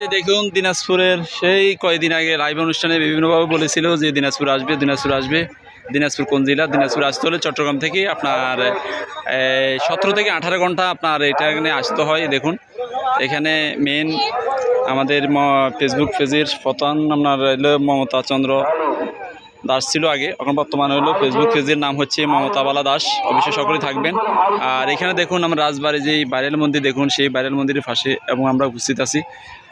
দেখুন দিনাজপুরের সেই কয়েকদিন আগে লাইভ অনুষ্ঠানে বিভিন্নভাবে বলেছিল যে দিনাজপুর আসবে দিনাজপুর কোন জেলা? দিনাজপুর আসতে হলে চট্টগ্রাম থেকে আপনার 17 থেকে 18 ঘন্টা আপনার এটা এখানে আসতে হয়। দেখুন এখানে মেন আমাদের ফেসবুক পেজের প্রধান আপনার হলো মমতা চন্দ্র দাস ছিল আগে, এখন বর্তমানে হলো ফেসবুক পেজের নাম হচ্ছে মমতাবালা দাস। অবশ্যই সকলেই থাকবেন। আর এখানে দেখুন আমরা রাজবাড়ি যেই বাইরেল মন্দির দেখুন, সেই বাইরেল মন্দিরের পাশে এবং আমরা উপস্থিত আছি।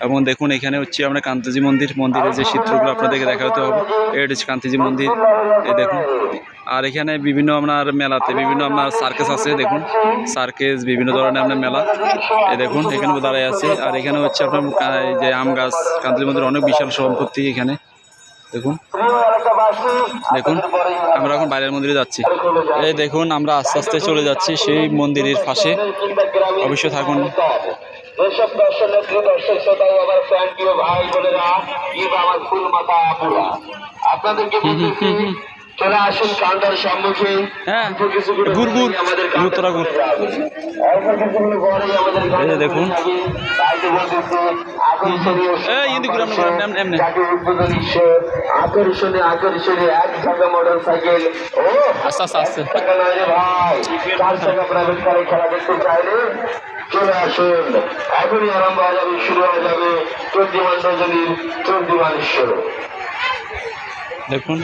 এবং দেখুন এখানে হচ্ছে আমরা কান্তিজি মন্দিরের যে চিত্রগুলো আপনাদেরকে দেখাতে হবে। এটা হচ্ছে কান্তিজি মন্দির, এই দেখুন। আর এখানে বিভিন্ন আপনার মেলাতে বিভিন্ন আপনার সার্কেস আছে, দেখুন সার্কেস বিভিন্ন ধরনের আপনার মেলা, এই দেখুন এখানে দাঁড়ায় আছে। আর এখানে হচ্ছে আপনার যে আম গাছ, কান্তিজি মন্দির অনেক বিশাল সম্পত্তি এখানে দেখুন। আমরা এখন বাইরের মন্দিরে যাচ্ছি। এই দেখুন আমরা আস্তে আস্তে চলে যাচ্ছি সেই মন্দিরের পাশে। অবশ্যই থাকুন। যেসব দর্শক নেত্রী দর্শক শ্রোতা আমার প্রাণপ্রিয় ভাই বোনেরা আমার ফুল মাথা আপুরা, আপনাদেরকে বলতেছি চলে আসুন কান্দার সম্মুখে। হ্যাঁ দেখুন আকর্ষণে এক টাকা মোটর সাইকেল ও আস্তে ভাই 4 টাকা প্রাইভেট কারে খেলা দেখতে চাইলে চলে আসুন। এখনই আরম্ভ হয়ে যাবে, শুরু হয়ে যাবে চন্দ্রমান রজনীর চন্দ্রমান ঈশ্বর। দেখুন।